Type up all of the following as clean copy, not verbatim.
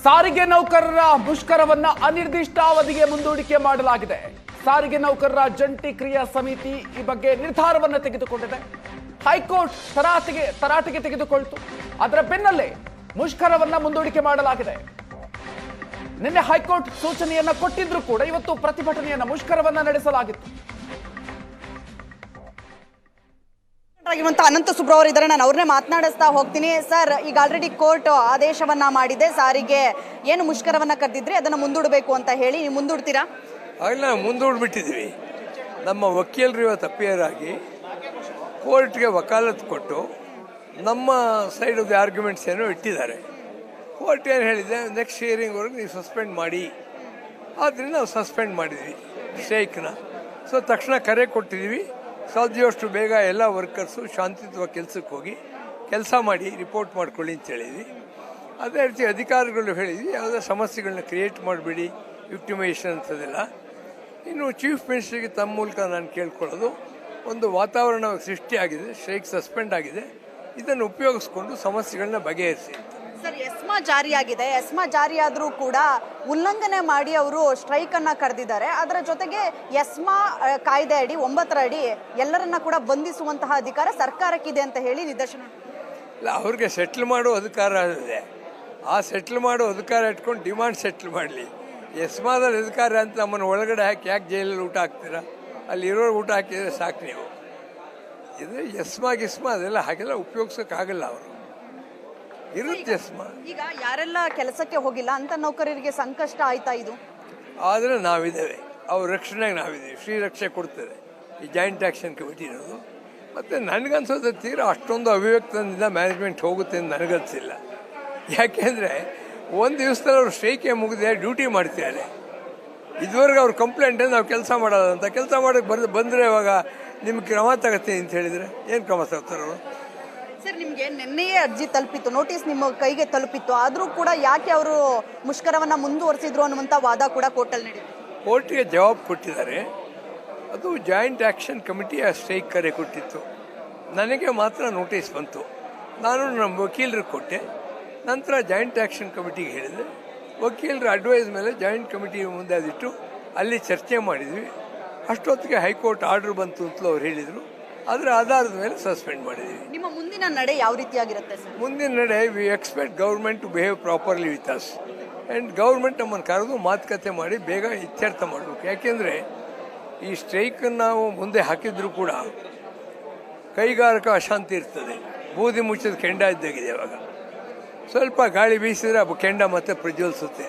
ಸಾರಿಗೆ ನೌಕರರ ಮುಷ್ಕರವನ್ನ ಅನಿರ್ದಿಷ್ಟಾವಧಿಗೆ ಮುಂದೂಡಿಕೆ ಮಾಡಲಾಗಿದೆ. ಸಾರಿಗೆ ನೌಕರರ ಜಂಟಿ ಕ್ರಿಯಾ ಸಮಿತಿ ಈ ಬಗ್ಗೆ ನಿರ್ಧಾರವನ್ನು ತೆಗೆದುಕೊಂಡಿದೆ. ಹೈಕೋರ್ಟ್ ತರಾಟೆಗೆ ತೆಗೆದುಕೊಳ್ತು. ಅದರ ಬೆನ್ನಲ್ಲೇ ಮುಷ್ಕರವನ್ನ ಮುಂದೂಡಿಕೆ ಮಾಡಲಾಗಿದೆ. ನಿನ್ನೆ ಹೈಕೋರ್ಟ್ ಸೂಚನೆಯನ್ನ ಕೊಟ್ಟಿದ್ರು ಕೂಡ ಇವತ್ತು ಪ್ರತಿಭಟನೆಯನ್ನ ಮುಷ್ಕರವನ್ನ ನಡೆಸಲಾಗಿತ್ತು. ಅನಂತ ಸುಬ್ರಹ್ಮಣ್ಯ ಇದ್ದಾರೆ, ನಾನು ಅವ್ರನ್ನೇ ಮಾತನಾಡಿಸ್ತಾ ಹೋಗ್ತೀನಿ. ಸರ್, ಈಗ ಆಲ್ರೆಡಿ ಕೋರ್ಟ್ ಆದೇಶವನ್ನ ಮಾಡಿದೆ, ಸಾರಿಗೆ ಏನು ಮುಷ್ಕರವನ್ನ ಕರೆದಿದ್ರಿ ಅದನ್ನ ಮುಂದೂಡಬೇಕು ಅಂತ ಹೇಳಿ. ನೀವು ಮುಂದೂಡ್ತೀರಾ? ಆಗಲ್ಲ, ಮುಂದೂಡ್ಬಿಟ್ಟಿದ್ವಿ. ನಮ್ಮ ವಕೀಲರು ಇವತ್ತು ಅಪಿಯರ್ ಆಗಿ ಕೋರ್ಟ್ಗೆ ವಕಾಲತ್ತು ಕೊಟ್ಟು ನಮ್ಮ ಸೈಡ್ ಆಫ್ ದಿ ಆರ್ಗ್ಯುಮೆಂಟ್ಸ್ ಏನೋ ಇಟ್ಟಿದ್ದಾರೆ. ಕೋರ್ಟ್ ಏನು ಹೇಳಿದೆ, ನೆಕ್ಸ್ಟ್ ಹಿಯರಿಂಗ್ವರೆಗೆ ನೀವು ಸಸ್ಪೆಂಡ್ ಮಾಡಿ. ಆದ್ದರಿಂದ ನಾವು ಸಸ್ಪೆಂಡ್ ಮಾಡಿದ್ವಿ ಸ್ಟ್ರೈಕ್ನ. ಸೊ ತಕ್ಷಣ ಕರೆ ಕೊಟ್ಟಿದ್ವಿ, ಸಾಧ್ಯವಷ್ಟು ಬೇಗ ಎಲ್ಲ ವರ್ಕರ್ಸು ಶಾಂತಿಯುತ ಕೆಲಸಕ್ಕೆ ಹೋಗಿ ಕೆಲಸ ಮಾಡಿ ರಿಪೋರ್ಟ್ ಮಾಡ್ಕೊಳ್ಳಿ ಅಂತ ಹೇಳಿದ್ವಿ. ಅದೇ ರೀತಿ ಅಧಿಕಾರಿಗಳು ಹೇಳಿದ್ವಿ, ಯಾವುದೇ ಸಮಸ್ಯೆಗಳನ್ನ ಕ್ರಿಯೇಟ್ ಮಾಡಬೇಡಿ, ವಿಕ್ಟಿಮೈಸೇಷನ್ ಅಂತದೆಲ್ಲ. ಇನ್ನು ಚೀಫ್ ಮಿನಿಸ್ಟರ್ಗೆ ತಮ್ಮ ಮೂಲಕ ನಾನು ಕೇಳ್ಕೊಳ್ಳೋದು, ಒಂದು ವಾತಾವರಣ ಸೃಷ್ಟಿಯಾಗಿದೆ, ಸ್ಟ್ರೈಕ್ ಸಸ್ಪೆಂಡ್ ಆಗಿದೆ, ಇದನ್ನು ಉಪಯೋಗಿಸ್ಕೊಂಡು ಸಮಸ್ಯೆಗಳನ್ನ ಬಗೆಹರಿಸಿ. ಸರ್, ಎಸ್ಮಾ ಜಾರಿಯಾಗಿದೆ. ಎಸ್ಮಾ ಜಾರಿಯಾದರೂ ಕೂಡ ಉಲ್ಲಂಘನೆ ಮಾಡಿ ಅವರು ಸ್ಟ್ರೈಕ್ ಅನ್ನ ಕರೆದಿದ್ದಾರೆ. ಅದರ ಜೊತೆಗೆ ಎಸ್ಮಾ ಕಾಯ್ದೆ ಅಡಿ 9 ಅಡಿ ಎಲ್ಲರನ್ನ ಕೂಡ ಬಂಧಿಸುವಂತಹ ಅಧಿಕಾರ ಸರ್ಕಾರಕ್ಕಿದೆ ಅಂತ ಹೇಳಿ ನಿದರ್ಶನ. ಇಲ್ಲ, ಅವ್ರಿಗೆ ಸೆಟ್ಲ್ ಮಾಡೋ ಅಧಿಕಾರ ಇದೆ. ಆ ಸೆಟ್ಲ್ ಮಾಡೋ ಅಧಿಕಾರ ಇಟ್ಕೊಂಡು ಡಿಮಾಂಡ್ ಸೆಟ್ಲ್ ಮಾಡಲಿ. ಎಸ್ಮಾದಲ್ಲಿ ಅಧಿಕಾರ ಅಂತ ನಮ್ಮನ್ನು ಒಳಗಡೆ ಹಾಕಿ ಯಾಕೆ ಜೈಲಲ್ಲಿ ಊಟ ಹಾಕ್ತೀರಾ? ಅಲ್ಲಿ ಇರೋ ಊಟ ಹಾಕಿದರೆ ಸಾಕು ನೀವು. ಇದು ಗಿಸ್ಮಾ ಅದೆಲ್ಲ ಹಾಗೆಲ್ಲ ಉಪಯೋಗಿಸೋಕ್ಕಾಗಲ್ಲ. ಅವರು ಇರುತ್ತೆ ಎಸ್ಮಾ. ಈಗ ಯಾರೆಲ್ಲ ಕೆಲಸಕ್ಕೆ ಹೋಗಿಲ್ಲ ಅಂತ ನೌಕರರಿಗೆ ಸಂಕಷ್ಟ ಆಯ್ತಾ ಇದು? ಆದರೆ ನಾವಿದ್ದೇವೆ, ಅವ್ರ ರಕ್ಷಣೆಗೆ ನಾವಿದ್ದೀವಿ. ಶ್ರೀರಕ್ಷೆ ಕೊಡ್ತದೆ ಈ ಜಾಯಿಂಟ್ ಆ್ಯಕ್ಷನ್ ಕಮಿಟಿ ಇರೋದು. ಮತ್ತು ನನಗನ್ಸೋದು ತೀರಾ ಅಷ್ಟೊಂದು ಅವಿವೇಕದಿಂದ ಮ್ಯಾನೇಜ್ಮೆಂಟ್ ಹೋಗುತ್ತೆ ಅಂತ ನನಗನ್ಸಿಲ್ಲ. ಯಾಕೆಂದರೆ ಒಂದು ದಿವಸದಲ್ಲಿ ಅವ್ರು ಸ್ಟ್ರೈಕೆ ಮುಗಿದೇ ಡ್ಯೂಟಿ ಮಾಡ್ತಿದ್ದಾರೆ. ಇದುವರೆಗೆ ಅವ್ರ ಕಂಪ್ಲೇಂಟ್ ನಾವು ಕೆಲಸ ಮಾಡೋದಂತ, ಕೆಲಸ ಮಾಡೋಕ್ಕೆ ಬಂದರೆ ಇವಾಗ ನಿಮ್ಗೆ ಕ್ರಮ ತಗತ್ತೀನಿ ಅಂತ ಹೇಳಿದರೆ ಏನು ಕ್ರಮ ತಗೋತಾರೆ ಅವರು? ಸರ್, ನಿಮಗೆ ನಿನ್ನೆಯೇ ಅರ್ಜಿ ತಲುಪಿತ್ತು, ನೋಟಿಸ್ ನಿಮ್ಮ ಕೈಗೆ ತಲುಪಿತ್ತು, ಆದರೂ ಕೂಡ ಯಾಕೆ ಅವರು ಮುಷ್ಕರವನ್ನು ಮುಂದುವರಿಸಿದ್ರು ಅನ್ನುವಂಥ ವಾದ ಕೂಡ ಕೋರ್ಟಲ್ಲಿ ನಡೆಯಿತು. ಕೋರ್ಟಿಗೆ ಜವಾಬು ಕೊಟ್ಟಿದ್ದಾರೆ. ಅದು ಜಾಯಿಂಟ್ ಆ್ಯಕ್ಷನ್ ಕಮಿಟಿಯ ಸ್ಟ್ರೈಕ್ ಕರೆ ಕೊಟ್ಟಿತ್ತು. ನನಗೆ ಮಾತ್ರ ನೋಟಿಸ್ ಬಂತು. ನಾನು ನಮ್ಮ ವಕೀಲರಿಗೆ ಕೊಟ್ಟೆ. ನಂತರ ಜಾಯಿಂಟ್ ಆ್ಯಕ್ಷನ್ ಕಮಿಟಿಗೆ ಹೇಳಿದೆ. ವಕೀಲರ ಅಡ್ವೈಸ್ ಮೇಲೆ ಜಾಯಿಂಟ್ ಕಮಿಟಿ ಮುಂದೆ ಅದಿಟ್ಟು ಅಲ್ಲಿ ಚರ್ಚೆ ಮಾಡಿದ್ವಿ. ಅಷ್ಟೊತ್ತಿಗೆ ಹೈಕೋರ್ಟ್ ಆರ್ಡರ್ ಬಂತು ಅಂತಲೂ ಅವ್ರು ಹೇಳಿದರು. ಅದರ ಆಧಾರದ ಮೇಲೆ ಸಸ್ಪೆಂಡ್ ಮಾಡಿದ್ವಿ. ನಿಮ್ಮ ಮುಂದಿನ ನಡೆ ಯಾವ ರೀತಿಯಾಗಿರುತ್ತೆ ಸರ್? ಮುಂದಿನ ನಡೆ we expect government to behave properly with us. And government ನಮ್ಮನ್ನು ಕರೆದು ಮಾತುಕತೆ ಮಾಡಿ ಬೇಗ ಇತ್ಯರ್ಥ ಮಾಡಬೇಕು. ಯಾಕೆಂದರೆ ಈ ಸ್ಟ್ರೈಕನ್ನು ನಾವು ಮುಂದೆ ಹಾಕಿದರೂ ಕೂಡ ಕೈಗಾರಿಕಾ ಅಶಾಂತಿ ಇರ್ತದೆ. ಬೂದಿ ಮುಚ್ಚಿದ ಕೆಂಡ ಇದ್ದಾಗಿದೆ. ಇವಾಗ ಸ್ವಲ್ಪ ಗಾಳಿ ಬೀಸಿದರೆ ಆ ಕೆಂಡ ಮತ್ತೆ ಪ್ರಜ್ವಲಿಸುತ್ತೆ.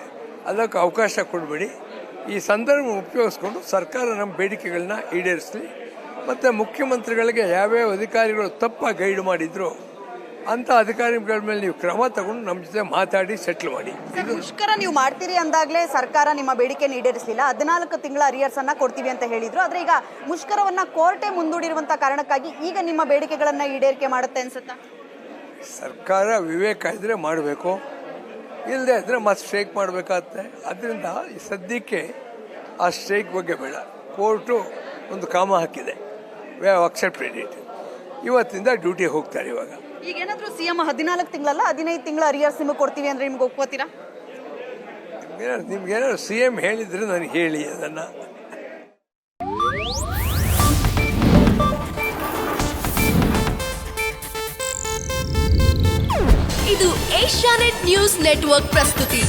ಅದಕ್ಕೆ ಅವಕಾಶ ಕೊಡಬೇಡಿ. ಈ ಸಂದರ್ಭ ಉಪಯೋಗಿಸ್ಕೊಂಡು ಸರ್ಕಾರ ನಮ್ಮ ಬೇಡಿಕೆಗಳನ್ನ ಈಡೇರಿಸಲಿ. ಮತ್ತು ಮುಖ್ಯಮಂತ್ರಿಗಳಿಗೆ ಯಾವ್ಯಾವ ಅಧಿಕಾರಿಗಳು ತಪ್ಪಾಗಿ ಗೈಡ್ ಮಾಡಿದ್ರು ಅಂಥ ಅಧಿಕಾರಿಗಳ ಮೇಲೆ ನೀವು ಕ್ರಮ ತಗೊಂಡು ನಮ್ಮ ಜೊತೆ ಮಾತಾಡಿ ಸೆಟ್ಲ್ ಮಾಡಿ. ಮುಷ್ಕರ ನೀವು ಮಾಡ್ತೀರಿ ಅಂದಾಗಲೇ ಸರ್ಕಾರ ನಿಮ್ಮ ಬೇಡಿಕೆ ಈಡೇರಿಸಲಿಲ್ಲ. 14 ತಿಂಗಳ ಅರಿಯರ್ಸ್ ಅನ್ನ ಕೊಡ್ತೀವಿ ಅಂತ ಹೇಳಿದ್ರು. ಆದರೆ ಈಗ ಮುಷ್ಕರವನ್ನ ಕೋರ್ಟೇ ಮುಂದೂಡಿರುವಂಥ ಕಾರಣಕ್ಕಾಗಿ ಈಗ ನಿಮ್ಮ ಬೇಡಿಕೆಗಳನ್ನು ಈಡೇರಿಕೆ ಮಾಡುತ್ತೆ ಅನ್ಸುತ್ತಾ? ಸರ್ಕಾರ ವಿವೇಕ ಇದ್ದರೆ ಮಾಡಬೇಕು, ಇಲ್ಲದೆ ಇದ್ದರೆ ಮತ್ತೆ ಸ್ಟ್ರೈಕ್ ಮಾಡಬೇಕಾಗುತ್ತೆ. ಅದರಿಂದ ಸದ್ಯಕ್ಕೆ ಆ ಸ್ಟ್ರೈಕ್ ಬಗ್ಗೆ ಬೇಡ. ಕೋರ್ಟು ಒಂದು ಕಾಮ ಹಾಕಿದೆ, ವಿ ಹ್ಯಾವ್ ಅಕ್ಸೆಪ್ಟೆಡ್ ಇಟ್. ಇವತ್ತಿಂದ ಡ್ಯೂಟಿ ಹೋಗ್ತಾರೆ. ಇವಾಗ ಈಗೇನಾದರೂ ಸಿಎಂ 14 ತಿಂಗಳಲ್ಲ 15 ತಿಂಗಳ ಅರಿಯರ್ಸ್ ನಿಮಗೆ ಕೊಡ್ತೀವಿ ಅಂದರೆ ನಿಮ್ಗೆ ಒಪ್ಕೋತೀರಾ? ನಿಮ್ಗೇನಾದ್ರು CM ಹೇಳಿದ್ರೆ ನನಗೆ ಹೇಳಿ ಅದನ್ನು. ಇದು ಏಷ್ಯಾನೆಟ್ ನ್ಯೂಸ್ ನೆಟ್ವರ್ಕ್ ಪ್ರಸ್ತುತಿ.